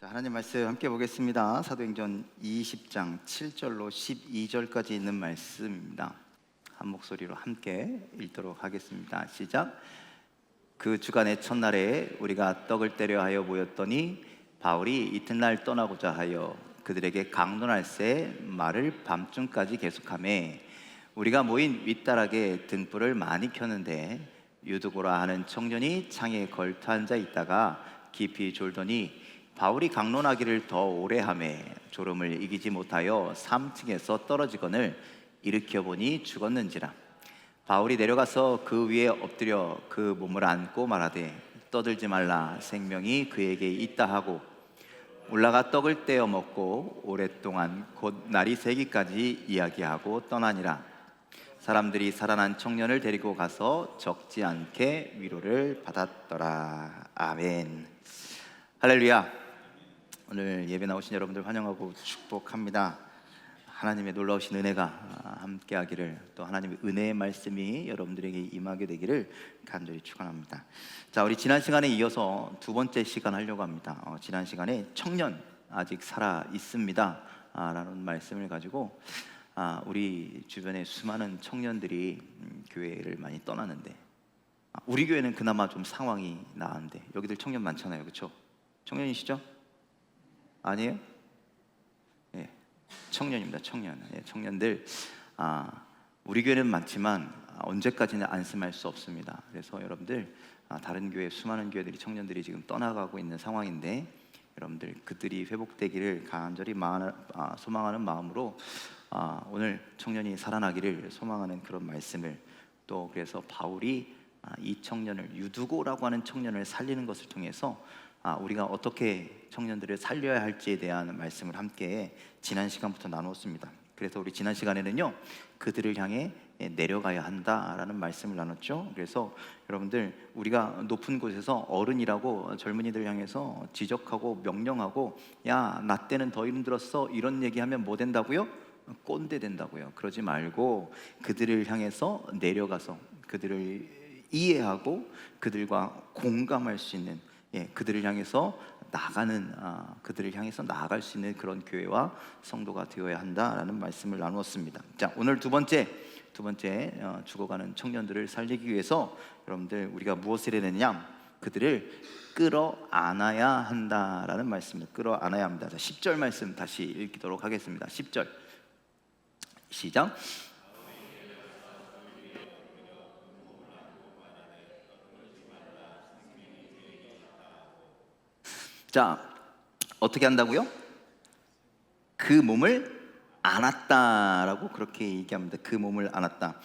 자, 하나님 말씀 함께 보겠습니다. 사도행전 20장 7절로 12절까지 있는 말씀입니다. 한 목소리로 함께 읽도록 하겠습니다. 시작. 그 주간의 첫날에 우리가 떡을 떼려 하여 모였더니 바울이 이튿날 떠나고자 하여 그들에게 강론할새 말을 밤중까지 계속하며 우리가 모인 윗다락에 등불을 많이 켰는데 유두고라 하는 청년이 창에 걸터 앉아 있다가 깊이 졸더니 바울이 강론하기를 더 오래 하매 졸음을 이기지 못하여 3층에서 떨어지거늘 일으켜 보니 죽었는지라. 바울이 내려가서 그 위에 엎드려 그 몸을 안고 말하되 떠들지 말라, 생명이 그에게 있다 하고 올라가 떡을 떼어 먹고 오랫동안 곧 날이 새기까지 이야기하고 떠나니라. 사람들이 살아난 청년을 데리고 가서 적지 않게 위로를 받았더라. 아멘. 할렐루야. 오늘 예배 나오신 여러분들 환영하고 축복합니다. 하나님의 놀라우신 은혜가 함께하기를, 또 하나님의 은혜의 말씀이 여러분들에게 임하게 되기를 간절히 축원합니다. 자, 우리 지난 시간에 이어서 두 번째 시간 하려고 합니다. 지난 시간에 청년 아직 살아 있습니다 라는 말씀을 가지고 우리 주변에 수많은 청년들이 교회를 많이 떠나는데, 우리 교회는 그나마 좀 상황이 나은데 여기들 청년 많잖아요, 그렇죠? 청년이시죠? 아니에요? 예, 청년입니다. 청년. 예, 청년들. 우리 교회는 많지만 언제까지는 안심할 수 없습니다. 그래서 여러분들, 다른 교회 수많은 교회들이 청년들이 지금 떠나가고 있는 상황인데, 여러분들 그들이 회복되기를 간절히 소망하는 마음으로 오늘 청년이 살아나기를 소망하는 그런 말씀을, 또 그래서 바울이 이 청년을, 유두고라고 하는 청년을 살리는 것을 통해서 우리가 어떻게 청년들을 살려야 할지에 대한 말씀을 함께 지난 시간부터 나누었습니다. 그래서 우리 지난 시간에는요, 그들을 향해 내려가야 한다라는 말씀을 나눴죠. 그래서 여러분들, 우리가 높은 곳에서 어른이라고 젊은이들 향해서 지적하고 명령하고, 야, 나 때는 더 힘들었어, 이런 얘기하면 뭐 된다고요? 꼰대 된다고요. 그러지 말고 그들을 향해서 내려가서 그들을 이해하고 그들과 공감할 수 있는, 그들을 향해서 그들을 향해서 나아갈 수 있는 그런 교회와 성도가 되어야 한다라는 말씀을 나누었습니다. 자, 오늘 두 번째 죽어가는 청년들을 살리기 위해서 여러분들, 우리가 무엇을 해야 되느냐? 그들을 끌어안아야 한다라는 말씀입니다. 끌어안아야 합니다. 자, 10절 말씀 다시 읽도록 하겠습니다. 10절 시작. 자, 어떻게 한다고요? 그 몸을 안았다라고 그렇게 얘기합니다. 그 몸을 안았다.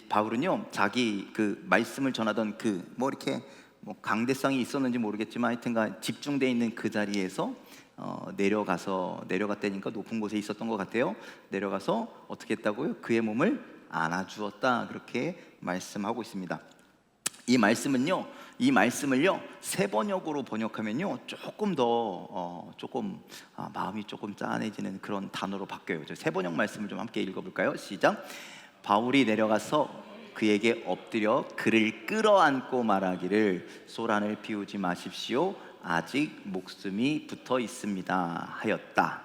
바울은요, 자기 그 말씀을 전하던 이렇게 강대상이 있었는지 모르겠지만 하여튼간 집중되어 있는 그 자리에서 내려갔다니까 높은 곳에 있었던 것 같아요. 내려가서 어떻게 했다고요? 그의 몸을 안아주었다, 그렇게 말씀하고 있습니다. 이 말씀을요 세 번역으로 번역하면요 조금 더 마음이 조금 짠해지는 그런 단어로 바뀌어요. 세 번역 말씀을 좀 함께 읽어볼까요? 시작. 바울이 내려가서 그에게 엎드려 그를 끌어안고 말하기를 소란을 피우지 마십시오, 아직 목숨이 붙어 있습니다 하였다.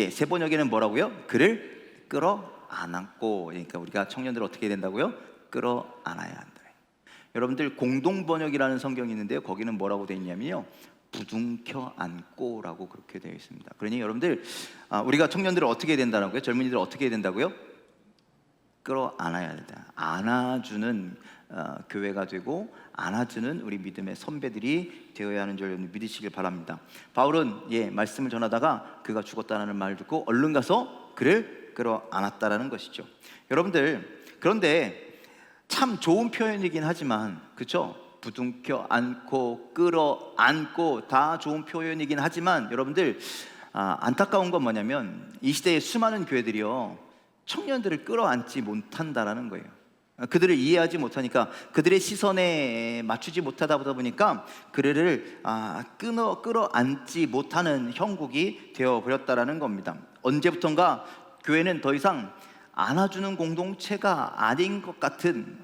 세 번역에는 뭐라고요? 그를 끌어안고. 그러니까 우리가 청년들 어떻게 해야 된다고요? 끌어안아야 한다. 여러분들, 공동번역이라는 성경이 있는데요, 거기는 뭐라고 되어 있냐면요, 부둥켜 안고라고 그렇게 되어 있습니다. 그러니 여러분들, 우리가 청년들을 어떻게 해야 된다고요? 젊은이들을 어떻게 해야 된다고요? 끌어안아야 된다. 안아주는 교회가 되고 안아주는 우리 믿음의 선배들이 되어야 하는 줄 여러분 믿으시길 바랍니다. 바울은 말씀을 전하다가 그가 죽었다는 말을 듣고 얼른 가서 그를 끌어안았다라는 것이죠. 여러분들, 그런데 참 좋은 표현이긴 하지만, 그렇죠? 부둥켜 안고 끌어안고 다 좋은 표현이긴 하지만, 여러분들, 안타까운 건 뭐냐면 이 시대의 수많은 교회들이요, 청년들을 끌어안지 못한다라는 거예요. 그들을 이해하지 못하니까, 그들의 시선에 맞추지 못하다 보니까 그들을 끌어안지 못하는 형국이 되어버렸다라는 겁니다. 언제부턴가 교회는 더 이상 안아주는 공동체가 아닌 것 같은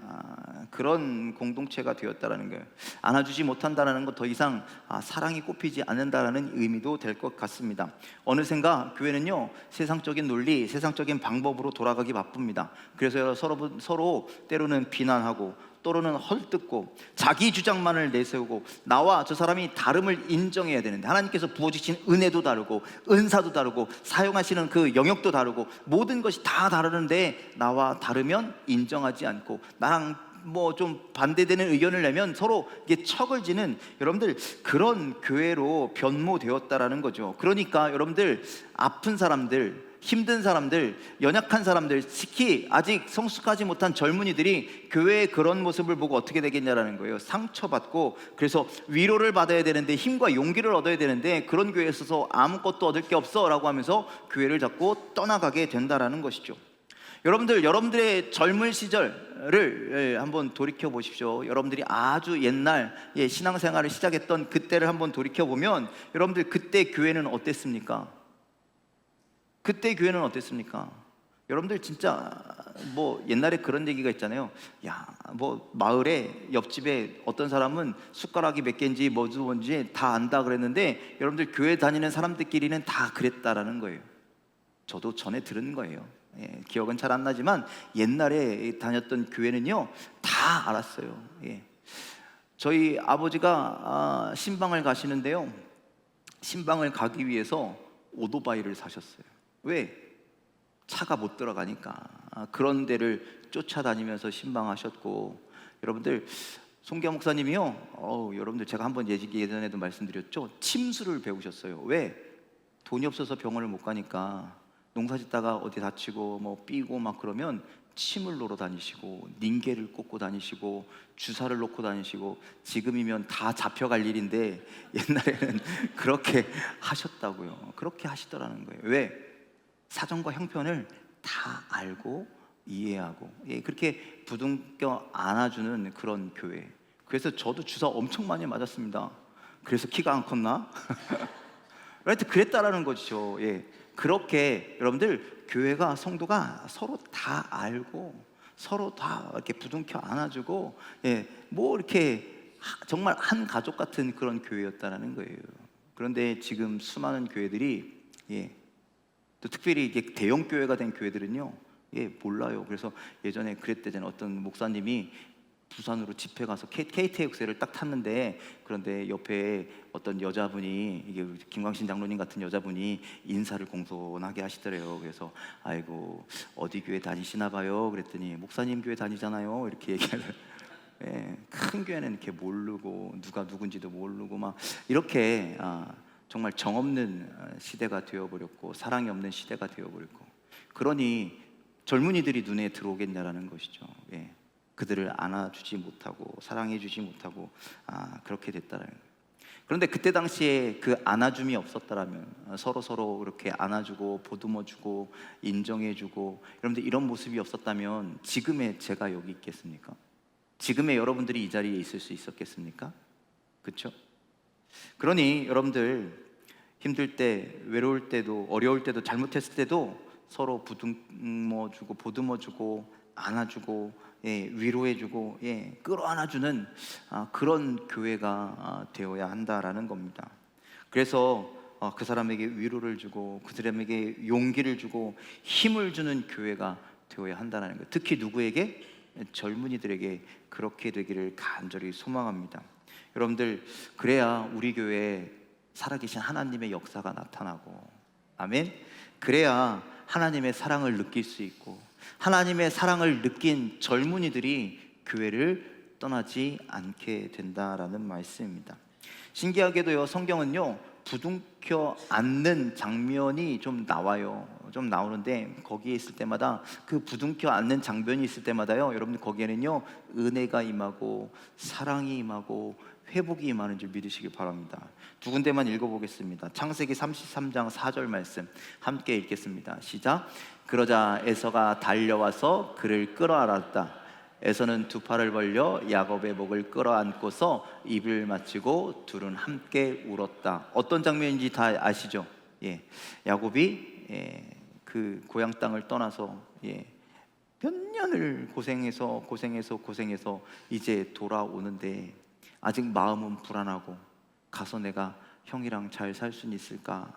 그런 공동체가 되었다라는 거예요. 안아주지 못한다라는 것 더 이상 사랑이 꼽히지 않는다라는 의미도 될 것 같습니다. 어느샌가 교회는요, 세상적인 논리, 세상적인 방법으로 돌아가기 바쁩니다. 그래서 서로 때로는 비난하고 또는 헐뜯고 자기 주장만을 내세우고 나와 저 사람이 다름을 인정해야 되는데, 하나님께서 부어주신 은혜도 다르고 은사도 다르고 사용하시는 그 영역도 다르고 모든 것이 다 다르는데 나와 다르면 인정하지 않고 나랑 뭐 좀 반대되는 의견을 내면 서로 이게 척을 지는, 여러분들 그런 교회로 변모되었다라는 거죠. 그러니까 여러분들 아픈 사람들, 힘든 사람들, 연약한 사람들, 특히 아직 성숙하지 못한 젊은이들이 교회의 그런 모습을 보고 어떻게 되겠냐라는 거예요. 상처받고, 그래서 위로를 받아야 되는데, 힘과 용기를 얻어야 되는데 그런 교회에 있어서 아무것도 얻을 게 없어 라고 하면서 교회를 자꾸 떠나가게 된다라는 것이죠. 여러분들의 젊은 시절을 한번 돌이켜 보십시오. 여러분들이 아주 옛날 신앙생활을 시작했던 그때를 한번 돌이켜 보면 여러분들 그때 교회는 어땠습니까? 그때 교회는 어땠습니까? 여러분들 진짜 뭐 옛날에 그런 얘기가 있잖아요. 야, 뭐 마을에 옆집에 어떤 사람은 숟가락이 몇 개인지 뭔지 다 안다 그랬는데, 여러분들 교회 다니는 사람들끼리는 다 그랬다라는 거예요. 저도 전에 들은 거예요. 기억은 잘 안 나지만 옛날에 다녔던 교회는요 다 알았어요. 저희 아버지가 신방을 가시는데요, 신방을 가기 위해서 오토바이를 사셨어요. 왜? 차가 못 들어가니까. 그런 데를 쫓아다니면서 신방하셨고, 여러분들 송기아 목사님이요, 여러분들 제가 한번 예전에도 말씀드렸죠, 침수를 배우셨어요. 왜? 돈이 없어서 병원을 못 가니까 농사 짓다가 어디 다치고 뭐 삐고 막 그러면 침을 놓러 다니시고 닌게를 꽂고 다니시고 주사를 놓고 다니시고, 지금이면 다 잡혀갈 일인데 옛날에는 그렇게 하셨다고요. 그렇게 하시더라는 거예요. 왜? 사정과 형편을 다 알고 이해하고, 그렇게 부둥켜 안아주는 그런 교회. 그래서 저도 주사 엄청 많이 맞았습니다. 그래서 키가 안 컸나? 하여튼 그랬다라는 거죠. 그렇게 여러분들 교회가, 성도가 서로 다 알고 서로 다 이렇게 부둥켜 안아주고, 뭐 이렇게 정말 한 가족 같은 그런 교회였다라는 거예요. 그런데 지금 수많은 교회들이, 또 특별히 이게 대형 교회가 된 교회들은요, 몰라요. 그래서 예전에 그랬대잖아요. 어떤 목사님이 부산으로 집회 가서 KTX를 딱 탔는데, 그런데 옆에 어떤 여자분이, 이게 김광신 장로님 같은 여자분이 인사를 공손하게 하시더래요. 그래서 아이고 어디 교회 다니시나 봐요 그랬더니, 목사님 교회 다니잖아요 이렇게 얘기하더라고요. 큰 교회는 이렇게 모르고 누가 누군지도 모르고 막 이렇게 정말 정없는 시대가 되어버렸고 사랑이 없는 시대가 되어버렸고, 그러니 젊은이들이 눈에 들어오겠냐라는 것이죠. 그들을 안아주지 못하고 사랑해주지 못하고 그렇게 됐다라는 거예요. 그런데 그때 당시에 그 안아줌이 없었다라면, 서로 그렇게 안아주고 보듬어주고 인정해주고, 여러분들 이런 모습이 없었다면 지금의 제가 여기 있겠습니까? 지금의 여러분들이 이 자리에 있을 수 있었겠습니까? 그렇죠? 그러니 여러분들 힘들 때, 외로울 때도, 어려울 때도, 잘못했을 때도 서로 부둥어주고 보듬어주고 안아주고 위로해주고 끌어안아주는 그런 교회가 되어야 한다라는 겁니다. 그래서 그 사람에게 위로를 주고 그 사람에게 용기를 주고 힘을 주는 교회가 되어야 한다는 거예요. 특히 누구에게? 젊은이들에게 그렇게 되기를 간절히 소망합니다. 여러분들, 그래야 우리 교회에 살아계신 하나님의 역사가 나타나고, 아멘. 그래야 하나님의 사랑을 느낄 수 있고, 하나님의 사랑을 느낀 젊은이들이 교회를 떠나지 않게 된다라는 말씀입니다. 신기하게도요, 성경은요 부둥켜 안는 장면이 좀 나와요. 좀 나오는데, 거기에 있을 때마다, 그 부둥켜 안는 장면이 있을 때마다요, 여러분들 거기에는요 은혜가 임하고 사랑이 임하고 회복이 임하는 줄 믿으시길 바랍니다. 두 군데만 읽어보겠습니다. 창세기 33장 4절 말씀 함께 읽겠습니다. 시작. 그러자 에서가 달려와서 그를 끌어안았다. 에서는 두 팔을 벌려 야곱의 목을 끌어안고서 입을 맞추고 둘은 함께 울었다. 어떤 장면인지 다 아시죠? 야곱이 그 고향 땅을 떠나서 몇 수년을 고생해서 이제 돌아오는데 아직 마음은 불안하고, 가서 내가 형이랑 잘 살 수 있을까,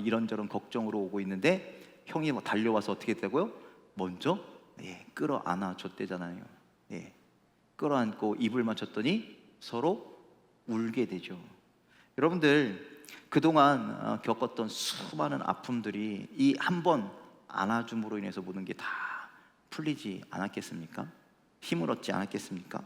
이런저런 걱정으로 오고 있는데, 형이 막 달려와서 어떻게 됐다고요? 먼저 끌어안아 줬대잖아요. 끌어안고 입을 맞췄더니 서로 울게 되죠. 여러분들, 그동안 겪었던 수많은 아픔들이 이 한 번 안아줌으로 인해서 모든 게 다 풀리지 않았겠습니까? 힘을 얻지 않았겠습니까?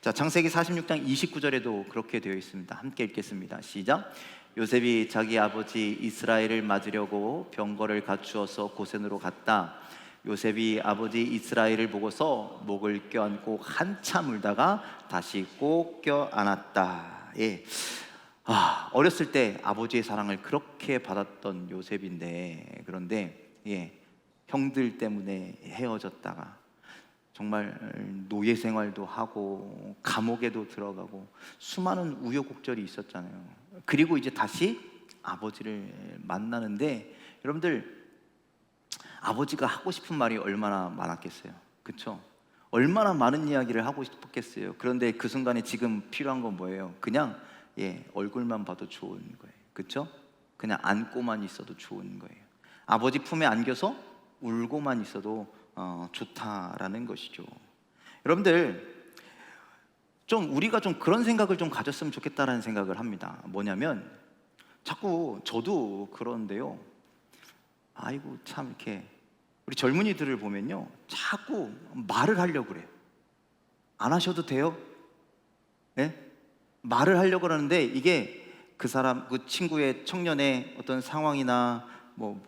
자, 창세기 46장 29절에도 그렇게 되어 있습니다. 함께 읽겠습니다. 시작. 요셉이 자기 아버지 이스라엘을 맞으려고 병거를 갖추어서 고센으로 갔다. 요셉이 아버지 이스라엘을 보고서 목을 껴안고 한참 울다가 다시 꼭 껴안았다. 어렸을 때 아버지의 사랑을 그렇게 받았던 요셉인데, 그런데 형들 때문에 헤어졌다가 정말 노예 생활도 하고 감옥에도 들어가고 수많은 우여곡절이 있었잖아요. 그리고 이제 다시 아버지를 만나는데, 여러분들, 아버지가 하고 싶은 말이 얼마나 많았겠어요. 그렇죠? 얼마나 많은 이야기를 하고 싶었겠어요. 그런데 그 순간에 지금 필요한 건 뭐예요? 그냥 얼굴만 봐도 좋은 거예요. 그렇죠? 그냥 안고만 있어도 좋은 거예요. 아버지 품에 안겨서 울고만 있어도 좋다라는 것이죠. 여러분들, 우리가 좀 그런 생각을 좀 가졌으면 좋겠다라는 생각을 합니다. 뭐냐면, 자꾸 저도 그런데요, 아이고 참, 이렇게 우리 젊은이들을 보면요, 자꾸 말을 하려고 그래요. 안 하셔도 돼요? 말을 하려고 하는데, 이게 그 사람, 그 친구의 청년의 어떤 상황이나,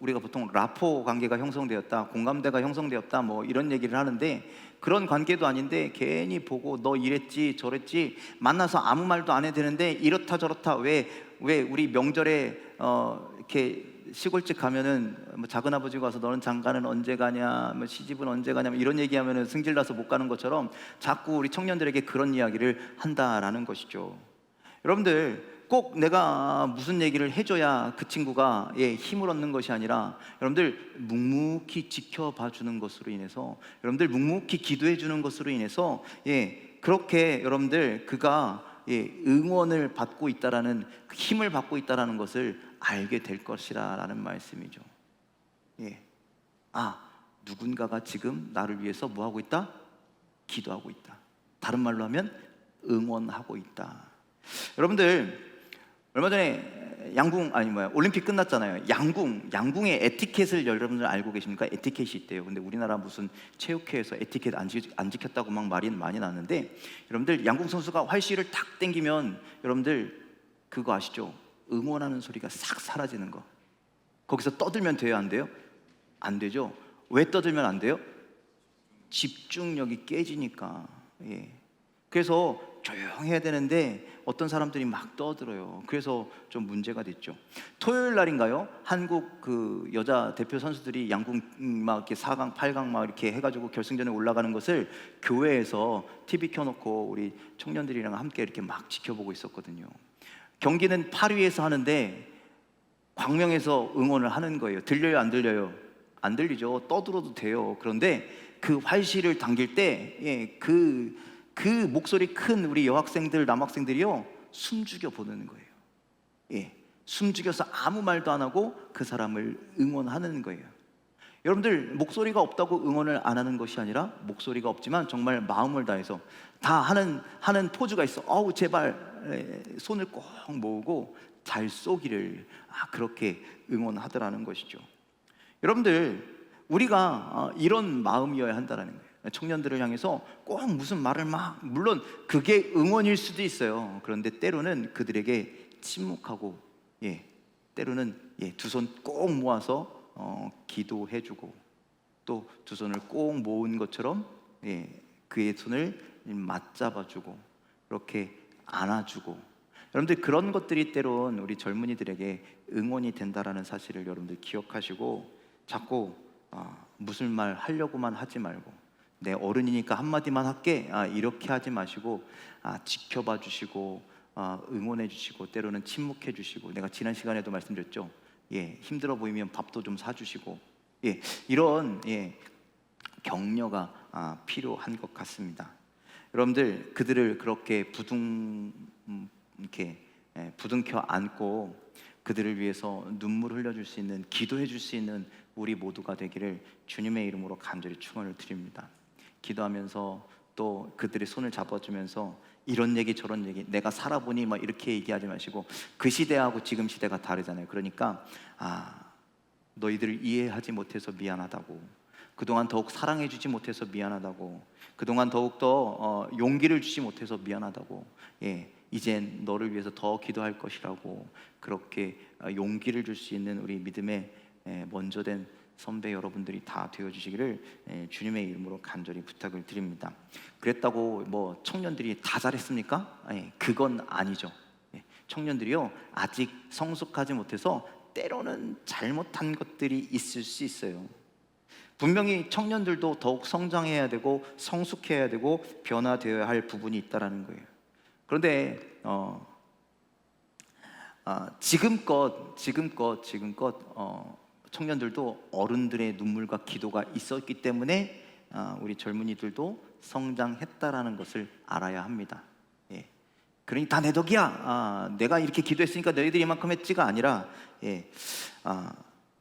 우리가 보통 라포 관계가 형성되었다, 공감대가 형성되었다, 이런 얘기를 하는데, 그런 관계도 아닌데 괜히 보고 너 이랬지 저랬지, 만나서 아무 말도 안 해도 되는데 이렇다 저렇다, 왜 우리 명절에 이렇게 시골집 가면은 작은 아버지가 와서 너는 장가는 언제 가냐, 시집은 언제 가냐, 이런 얘기하면은 승질나서 못 가는 것처럼 자꾸 우리 청년들에게 그런 이야기를 한다라는 것이죠. 여러분들, 꼭 내가 무슨 얘기를 해줘야 그 친구가 힘을 얻는 것이 아니라, 여러분들 묵묵히 지켜봐 주는 것으로 인해서, 여러분들 묵묵히 기도해 주는 것으로 인해서 그렇게 여러분들 그가 응원을 받고 있다라는, 힘을 받고 있다라는 것을 알게 될 것이라는 말씀이죠. 누군가가 지금 나를 위해서 뭐 하고 있다? 기도하고 있다. 다른 말로 하면 응원하고 있다. 여러분들, 얼마 전에 올림픽 끝났잖아요. 양궁의 에티켓을 여러분들 알고 계십니까? 에티켓이 있대요. 근데 우리나라 무슨 체육회에서 에티켓 안 지켰다고 막 말이 많이 났는데, 여러분들, 양궁 선수가 활시를 탁 당기면 여러분들 그거 아시죠? 응원하는 소리가 싹 사라지는 거. 거기서 떠들면 돼요, 안 돼요? 안 되죠. 왜 떠들면 안 돼요? 집중력이 깨지니까. 그래서 조용해야 되는데 어떤 사람들이 막 떠들어요. 그래서 좀 문제가 됐죠. 토요일 날인가요? 한국 그 여자 대표 선수들이 양궁 막 이렇게 4강, 8강 막 이렇게 해가지고 결승전에 올라가는 것을 교회에서 TV 켜놓고 우리 청년들이랑 함께 이렇게 막 지켜보고 있었거든요. 경기는 8위에서 하는데 광명에서 응원을 하는 거예요. 들려요, 안 들려요? 안 들리죠. 떠들어도 돼요. 그런데 그 활시를 당길 때 그 목소리 큰 우리 여학생들, 남학생들이요, 숨죽여 보는 거예요. 숨죽여서 아무 말도 안 하고 그 사람을 응원하는 거예요. 여러분들, 목소리가 없다고 응원을 안 하는 것이 아니라, 목소리가 없지만 정말 마음을 다해서 다 하는 포즈가 있어. 제발 손을 꼭 모으고 잘 쏘기를, 그렇게 응원하더라는 것이죠. 여러분들, 우리가 이런 마음이어야 한다는 거예요. 청년들을 향해서 꼭 무슨 말을 물론 그게 응원일 수도 있어요. 그런데 때로는 그들에게 침묵하고, 때로는 두 손 꼭 모아서 기도해주고, 또 두 손을 꼭 모은 것처럼 그의 손을 맞잡아주고, 그렇게 안아주고, 여러분들, 그런 것들이 때론 우리 젊은이들에게 응원이 된다라는 사실을 여러분들 기억하시고, 자꾸 무슨 말 하려고만 하지 말고, 내 어른이니까 한마디만 할게, 이렇게 하지 마시고, 지켜봐 주시고, 응원해 주시고, 때로는 침묵해 주시고, 내가 지난 시간에도 말씀드렸죠. 힘들어 보이면 밥도 좀 사주시고, 이런 격려가 필요한 것 같습니다. 여러분들 그들을 그렇게 이렇게 부둥켜 안고 그들을 위해서 눈물 흘려줄 수 있는, 기도해 줄 수 있는 우리 모두가 되기를 주님의 이름으로 간절히 축원을 드립니다. 기도하면서 또 그들의 손을 잡아주면서 이런 얘기 저런 얘기, 내가 살아보니 막 이렇게 얘기하지 마시고, 그 시대하고 지금 시대가 다르잖아요. 그러니까 너희들을 이해하지 못해서 미안하다고, 그동안 더욱 사랑해주지 못해서 미안하다고, 그동안 더욱더 용기를 주지 못해서 미안하다고, 이젠 너를 위해서 더 기도할 것이라고, 그렇게 용기를 줄 수 있는 우리 믿음의 먼저 된 선배 여러분들이 다 되어주시기를 주님의 이름으로 간절히 부탁을 드립니다. 그랬다고 뭐 청년들이 다 잘했습니까? 그건 아니죠. 청년들이요, 아직 성숙하지 못해서 때로는 잘못한 것들이 있을 수 있어요. 분명히 청년들도 더욱 성장해야 되고 성숙해야 되고 변화되어야 할 부분이 있다는 거예요. 그런데 지금껏 청년들도 어른들의 눈물과 기도가 있었기 때문에 우리 젊은이들도 성장했다라는 것을 알아야 합니다. 그러니 다 내 덕이야, 내가 이렇게 기도했으니까 너희들이 이만큼 했지가 아니라,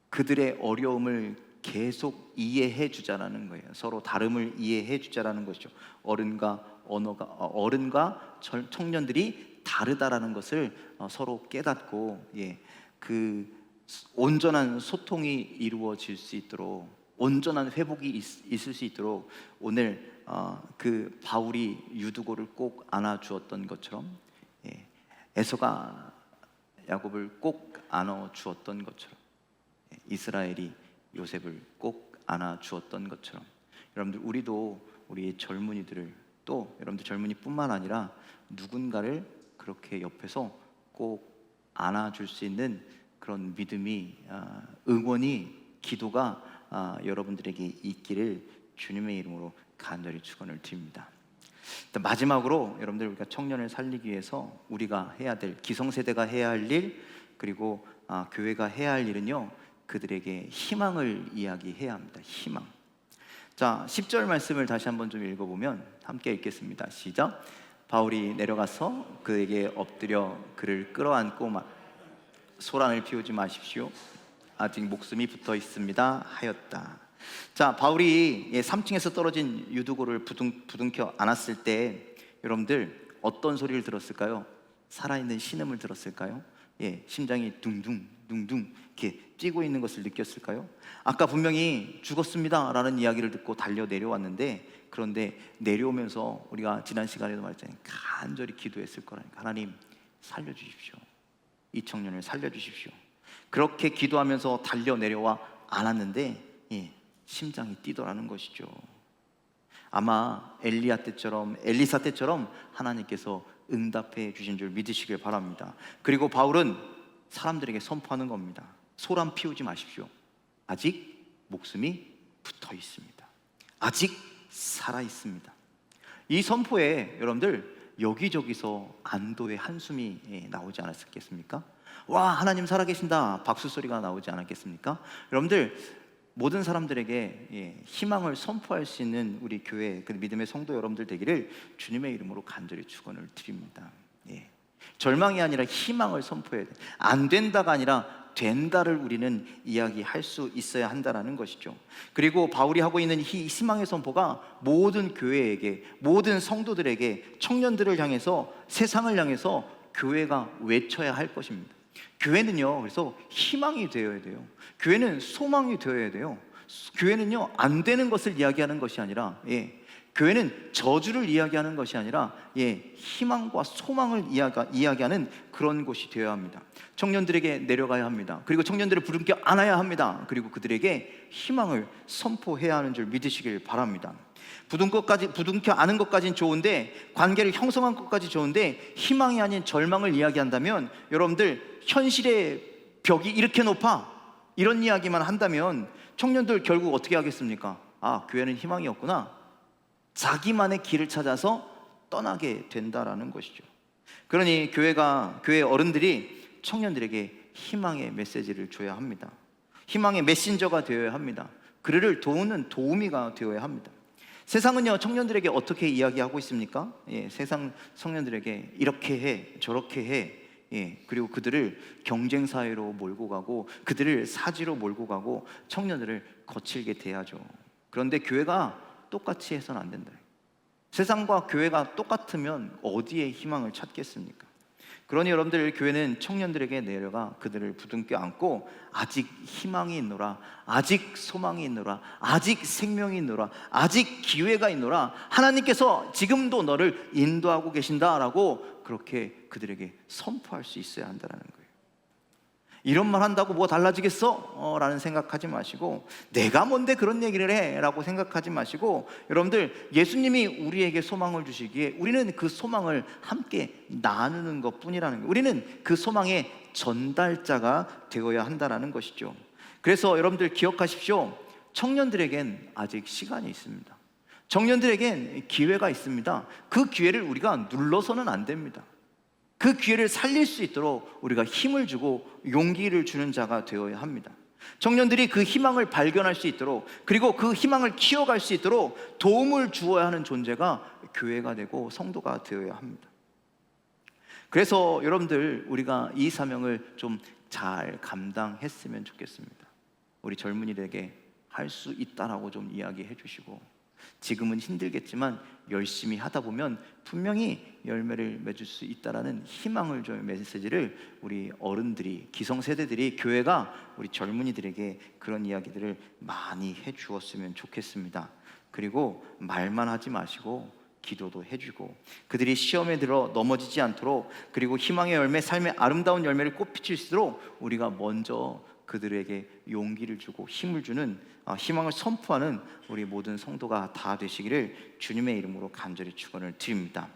그들의 어려움을 계속 이해해 주자라는 거예요. 서로 다름을 이해해 주자라는 것이죠. 어른과 청년들이 다르다라는 것을 서로 깨닫고, 그 온전한 소통이 이루어질 수 있도록, 온전한 회복이 있을 수 있도록 오늘 그 바울이 유두고를 꼭 안아주었던 것처럼, 에서가 야곱을 꼭 안아주었던 것처럼, 이스라엘이 요셉을 꼭 안아주었던 것처럼, 여러분들 우리도 우리의 젊은이들을, 또 여러분들 젊은이뿐만 아니라 누군가를 그렇게 옆에서 꼭 안아줄 수 있는 그런 믿음이, 응원이, 기도가 여러분들에게 있기를 주님의 이름으로 간절히 축원을 드립니다. 마지막으로 여러분들, 우리가 청년을 살리기 위해서 우리가 해야 될, 기성세대가 해야 할 일, 그리고 교회가 해야 할 일은요, 그들에게 희망을 이야기해야 합니다. 희망. 자, 10절 말씀을 다시 한번 좀 읽어보면, 함께 읽겠습니다. 시작. 바울이 내려가서 그에게 엎드려 그를 끌어안고 소란을 피우지 마십시오, 아직 목숨이 붙어 있습니다 하였다. 자, 바울이 3층에서 떨어진 유두고를 부둥켜 안았을 때 여러분들 어떤 소리를 들었을까요? 살아있는 신음을 들었을까요? 심장이 둥둥 이렇게 뛰고 있는 것을 느꼈을까요? 아까 분명히 죽었습니다 라는 이야기를 듣고 달려 내려왔는데, 그런데 내려오면서 우리가 지난 시간에도 말했잖아요. 간절히 기도했을 거라니까. 하나님 살려주십시오, 이 청년을 살려주십시오. 그렇게 기도하면서 달려 내려와 안았는데 심장이 뛰더라는 것이죠. 아마 엘리사 때처럼 하나님께서 응답해 주신 줄 믿으시길 바랍니다. 그리고 바울은 사람들에게 선포하는 겁니다. 소란 피우지 마십시오, 아직 목숨이 붙어 있습니다, 아직 살아 있습니다. 이 선포에 여러분들 여기저기서 안도의 한숨이 나오지 않았겠습니까? 와, 하나님 살아계신다 박수 소리가 나오지 않았겠습니까? 여러분들, 모든 사람들에게 희망을 선포할 수 있는 우리 교회, 그 믿음의 성도 여러분들 되기를 주님의 이름으로 간절히 축원을 드립니다. 절망이 아니라 희망을 선포해야 돼. 안 된다가 아니라 된다를 우리는 이야기할 수 있어야 한다는 것이죠. 그리고 바울이 하고 있는 이 희망의 선포가 모든 교회에게, 모든 성도들에게, 청년들을 향해서, 세상을 향해서 교회가 외쳐야 할 것입니다. 교회는요, 그래서 희망이 되어야 돼요. 교회는 소망이 되어야 돼요. 교회는요, 안 되는 것을 이야기하는 것이 아니라, 교회는 저주를 이야기하는 것이 아니라 희망과 소망을 이야기하는 그런 곳이 되어야 합니다. 청년들에게 내려가야 합니다. 그리고 청년들을 부름켜 안아야 합니다. 그리고 그들에게 희망을 선포해야 하는 줄 믿으시길 바랍니다. 부둥켜 안은 것까지는 좋은데, 관계를 형성한 것까지 좋은데, 희망이 아닌 절망을 이야기한다면, 여러분들 현실의 벽이 이렇게 높아, 이런 이야기만 한다면 청년들 결국 어떻게 하겠습니까? 교회는 희망이 없구나, 자기만의 길을 찾아서 떠나게 된다라는 것이죠. 그러니 교회 어른들이 청년들에게 희망의 메시지를 줘야 합니다. 희망의 메신저가 되어야 합니다. 그를 도우는 도우미가 되어야 합니다. 세상은요, 청년들에게 어떻게 이야기하고 있습니까? 세상 청년들에게 이렇게 해, 저렇게 해, 그리고 그들을 경쟁 사회로 몰고 가고 그들을 사지로 몰고 가고 청년들을 거칠게 대하죠. 그런데 교회가 똑같이 해서는 안 된다. 세상과 교회가 똑같으면 어디에 희망을 찾겠습니까? 그러니 여러분들, 교회는 청년들에게 내려가 그들을 부둥켜 안고 아직 희망이 있노라, 아직 소망이 있노라, 아직 생명이 있노라, 아직 기회가 있노라, 하나님께서 지금도 너를 인도하고 계신다라고 그렇게 그들에게 선포할 수 있어야 한다는 거예요. 이런 말 한다고 뭐가 달라지겠어? 라는 생각하지 마시고, 내가 뭔데 그런 얘기를 해? 라고 생각하지 마시고, 여러분들, 예수님이 우리에게 소망을 주시기에 우리는 그 소망을 함께 나누는 것 뿐이라는 거예요. 우리는 그 소망의 전달자가 되어야 한다는 것이죠. 그래서 여러분들 기억하십시오. 청년들에겐 아직 시간이 있습니다. 청년들에겐 기회가 있습니다. 그 기회를 우리가 눌러서는 안 됩니다. 그 기회를 살릴 수 있도록 우리가 힘을 주고 용기를 주는 자가 되어야 합니다. 청년들이 그 희망을 발견할 수 있도록, 그리고 그 희망을 키워갈 수 있도록 도움을 주어야 하는 존재가 교회가 되고 성도가 되어야 합니다. 그래서 여러분들, 우리가 이 사명을 좀 잘 감당했으면 좋겠습니다. 우리 젊은이들에게 할 수 있다라고 좀 이야기해 주시고, 지금은 힘들겠지만 열심히 하다 보면 분명히 열매를 맺을 수 있다라는 희망을 주는 메시지를 우리 어른들이, 기성세대들이, 교회가 우리 젊은이들에게 그런 이야기들을 많이 해 주었으면 좋겠습니다. 그리고 말만 하지 마시고 기도도 해주고, 그들이 시험에 들어 넘어지지 않도록, 그리고 희망의 열매, 삶의 아름다운 열매를 꽃피칠 수 있도록 우리가 먼저 그들에게 용기를 주고 힘을 주는, 희망을 선포하는 우리 모든 성도가 다 되시기를 주님의 이름으로 간절히 축원을 드립니다.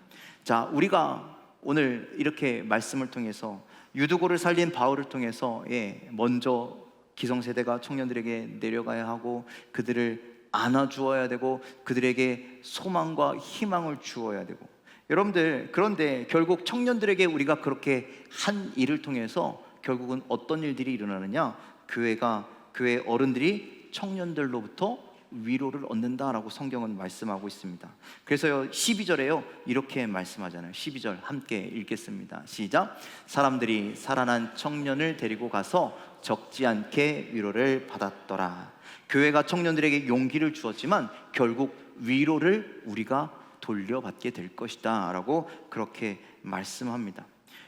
자, 우리가 오늘 이렇게 말씀을 통해서, 유두고를 살린 바울을 통해서 먼저 기성세대가 청년들에게 내려가야 하고 그들을 안아주어야 되고 그들에게 소망과 희망을 주어야 되고, 여러분들, 그런데 결국 청년들에게 우리가 그렇게 한 일을 통해서 결국은 어떤 일들이 일어나느냐? 교회 어른들이 청년들로부터 위로를 얻는다라고 성경은 말씀하고 있습니다. 그래서 12절에요 이렇게 말씀하잖아요. 12절 함께 읽겠습니다. 시작. 사람들이 살아난 청년을 데리고 가서 적지 않게 위로를 받았더라. 교회가 청년들에게 용기를 주었지만 결국 위로를 우리가 돌려받게 될 것이다 라고 그렇게 말씀합니다.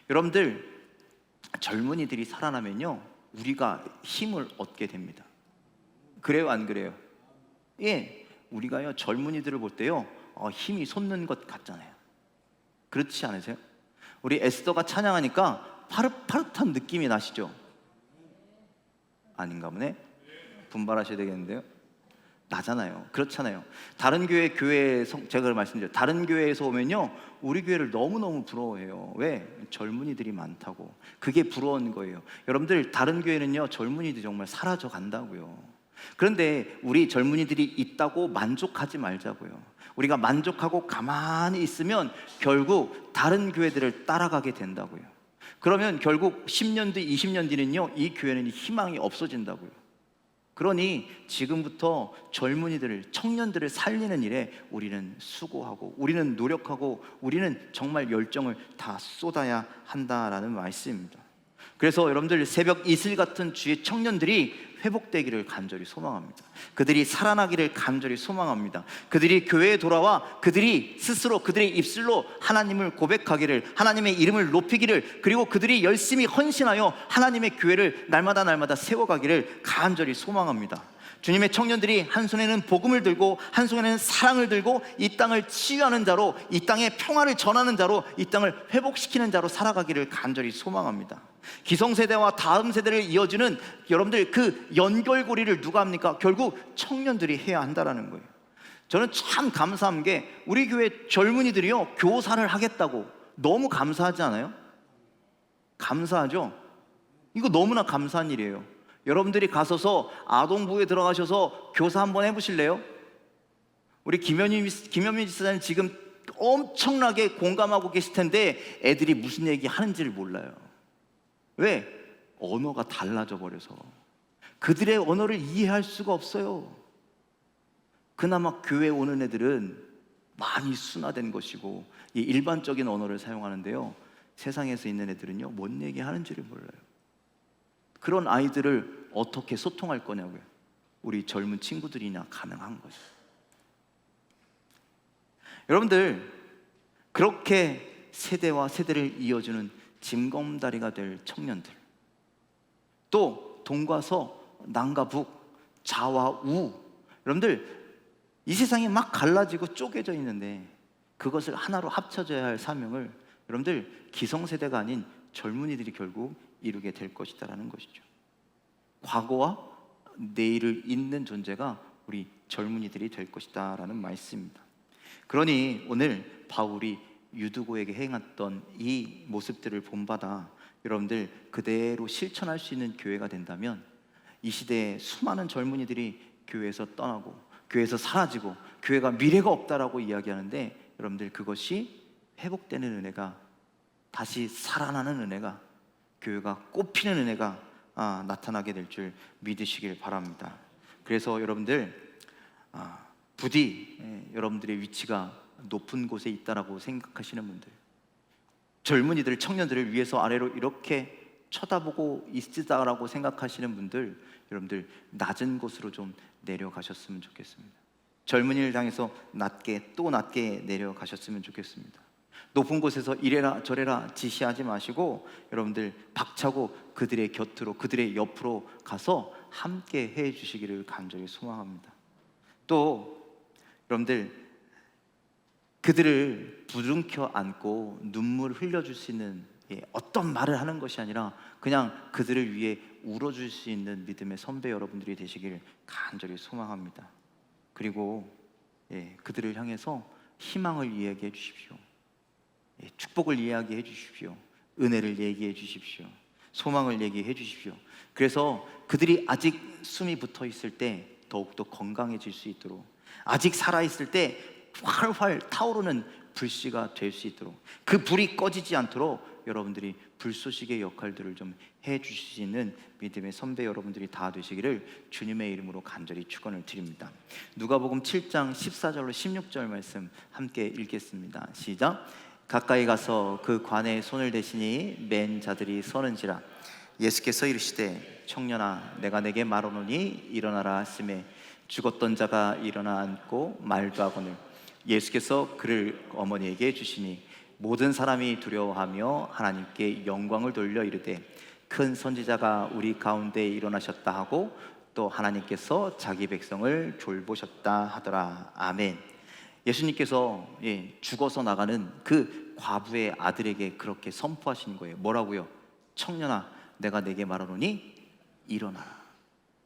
여러분들, 젊은이들이 살아나면요 우리가 힘을 얻게 됩니다. 그래요, 안 그래요? 우리가요 젊은이들을 볼 때요 힘이 솟는 것 같잖아요. 그렇지 않으세요? 우리 에스더가 찬양하니까 파릇파릇한 느낌이 나시죠? 아닌가 보네. 분발하셔야 되겠는데요. 나잖아요. 그렇잖아요. 다른 교회에 제가 말씀드려요. 다른 교회에서 오면요 우리 교회를 너무너무 부러워해요. 왜? 젊은이들이 많다고. 그게 부러운 거예요. 여러분들, 다른 교회는요 젊은이들이 정말 사라져 간다고요. 그런데 우리 젊은이들이 있다고 만족하지 말자고요. 우리가 만족하고 가만히 있으면 결국 다른 교회들을 따라가게 된다고요. 그러면 결국 10년 뒤, 20년 뒤는요 이 교회는 희망이 없어진다고요. 그러니 지금부터 젊은이들을, 청년들을 살리는 일에 우리는 수고하고 우리는 노력하고 우리는 정말 열정을 다 쏟아야 한다라는 말씀입니다. 그래서 여러분들, 새벽 이슬 같은 주의 청년들이 회복되기를 간절히 소망합니다. 그들이 살아나기를 간절히 소망합니다. 그들이 교회에 돌아와 그들이 스스로 그들의 입술로 하나님을 고백하기를, 하나님의 이름을 높이기를, 그리고 그들이 열심히 헌신하여 하나님의 교회를 날마다 세워가기를 간절히 소망합니다. 주님의 청년들이 한 손에는 복음을 들고 한 손에는 사랑을 들고 이 땅을 치유하는 자로, 이 땅에 평화를 전하는 자로, 이 땅을 회복시키는 자로 살아가기를 간절히 소망합니다. 기성세대와 다음 세대를 이어주는 여러분들 그 연결고리를 누가 합니까? 결국 청년들이 해야 한다는 거예요. 저는 참 감사한 게 우리 교회 젊은이들이요 교사를 하겠다고, 너무 감사하지 않아요? 감사하죠? 이거 너무나 감사한 일이에요. 여러분들이 가서서 아동부에 들어가셔서 교사 한번 해보실래요? 우리 김현미 지사님 지금 엄청나게 공감하고 계실 텐데 애들이 무슨 얘기 하는지를 몰라요. 왜? 언어가 달라져 버려서 그들의 언어를 이해할 수가 없어요. 그나마 교회 오는 애들은 많이 순화된 것이고 이 일반적인 언어를 사용하는데요, 세상에서 있는 애들은요 뭔 얘기 하는지를 몰라요. 그런 아이들을 어떻게 소통할 거냐고요. 우리 젊은 친구들이나 가능한 거죠. 여러분들, 그렇게 세대와 세대를 이어주는 징검다리가 될 청년들, 또 동과 서, 남과 북, 좌와 우, 여러분들 이 세상이 막 갈라지고 쪼개져 있는데 그것을 하나로 합쳐져야 할 사명을 여러분들 기성세대가 아닌 젊은이들이 결국 이루게 될 것이다라는 것이죠. 과거와 내일을 잇는 존재가 우리 젊은이들이 될 것이다라는 말씀입니다. 그러니 오늘 바울이 유두고에게 행했던 이 모습들을 본받아 여러분들 그대로 실천할 수 있는 교회가 된다면 이 시대에 수많은 젊은이들이 교회에서 떠나고 교회에서 사라지고 교회가 미래가 없다라고 이야기하는데, 여러분들 그것이 회복되는 은혜가, 다시 살아나는 은혜가, 교회가 꽃피는 은혜가 나타나게 될 줄 믿으시길 바랍니다. 그래서 여러분들 부디 여러분들의 위치가 높은 곳에 있다라고 생각하시는 분들, 젊은이들, 청년들을 위에서 아래로 이렇게 쳐다보고 있다라고 생각하시는 분들, 여러분들 낮은 곳으로 좀 내려가셨으면 좋겠습니다. 젊은이를 향해서 낮게 또 낮게 내려가셨으면 좋겠습니다. 높은 곳에서 이래라 저래라 지시하지 마시고 여러분들 박차고 그들의 곁으로, 그들의 옆으로 가서 함께 해 주시기를 간절히 소망합니다. 또 여러분들 그들을 부둥켜 안고 눈물 흘려줄 수 있는 어떤 말을 하는 것이 아니라 그냥 그들을 위해 울어줄 수 있는 믿음의 선배 여러분들이 되시길 간절히 소망합니다. 그리고 그들을 향해서 희망을 이야기해 주십시오. 축복을 이야기해 주십시오. 은혜를 얘기해 주십시오. 소망을 얘기해 주십시오. 그래서 그들이 아직 숨이 붙어 있을 때 더욱더 건강해질 수 있도록, 아직 살아있을 때 활활 타오르는 불씨가 될 수 있도록, 그 불이 꺼지지 않도록 여러분들이 불쏘시개의 역할들을 좀 해주시는 믿음의 선배 여러분들이 다 되시기를 주님의 이름으로 간절히 축원을 드립니다. 누가복음 7장 14절로 16절 말씀 함께 읽겠습니다. 시작. 가까이 가서 그 관에 손을 대시니 맨 자들이 서는지라. 예수께서 이르시되 청년아 내가 내게 말하노니 일어나라 하시매 죽었던 자가 일어나 앉고 말도 하거늘 예수께서 그를 어머니에게 주시니 모든 사람이 두려워하며 하나님께 영광을 돌려 이르되 큰 선지자가 우리 가운데 일어나셨다 하고 또 하나님께서 자기 백성을 돌보셨다 하더라. 아멘. 예수님께서 죽어서 나가는 그 과부의 아들에게 그렇게 선포하시는 거예요. 뭐라고요? 청년아 내가 내게 말하노니 일어나라.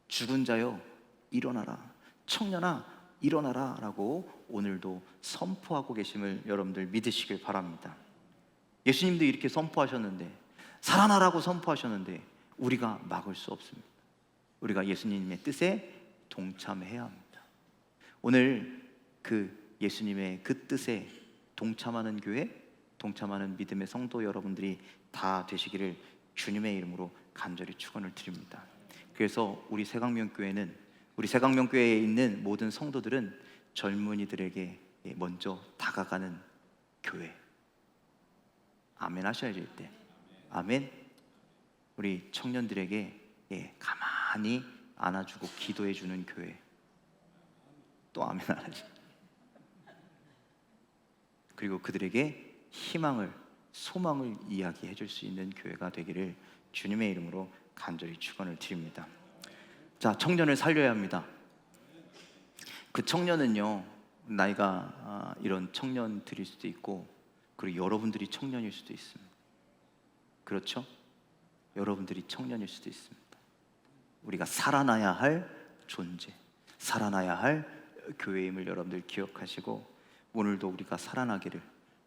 죽은 자여 일어나라. 청년아 일어나라 라고 오늘도 선포하고 계심을 여러분들 믿으시길 바랍니다. 예수님도 이렇게 선포하셨는데, 살아나라고 선포하셨는데 우리가 막을 수 없습니다. 우리가 예수님의 뜻에 동참해야 합니다. 오늘 그 예수님의 그 뜻에 동참하는 교회, 동참하는 믿음의 성도 여러분들이 다 되시기를 주님의 이름으로 간절히 축원을 드립니다. 그래서 우리 새강명교회는, 우리 새강명교회에 있는 모든 성도들은 젊은이들에게 먼저 다가가는 교회. 아멘 하셔야죠 이때. 아멘. 우리 청년들에게 가만히 안아주고 기도해주는 교회. 또 아멘 하죠. 그리고 그들에게 희망을, 소망을 이야기해 줄 수 있는 교회가 되기를 주님의 이름으로 간절히 축원을 드립니다. 자, 청년을 살려야 합니다. 그 청년은요, 나이가 이런 청년들일 수도 있고, 그리고 여러분들이 청년일 수도 있습니다. 그렇죠? 여러분들이 청년일 수도 있습니다. 우리가 살아나야 할 존재, 살아나야 할 교회임을 여러분들 기억하시고, 오늘도 우리가 살아나기를,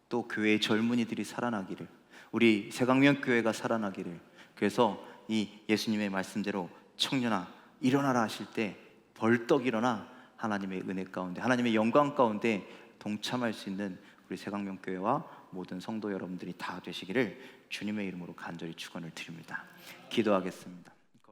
또 교회의 젊은이들이 살아나기를, 우리 새강명교회가 살아나기를, 그래서 이 예수님의 말씀대로 청년아 일어나라 하실 때 벌떡 일어나 하나님의 은혜 가운데, 하나님의 영광 가운데 동참할 수 있는 우리 새강명교회와 모든 성도 여러분들이 다 되시기를 주님의 이름으로 간절히 축원을 드립니다. 기도하겠습니다.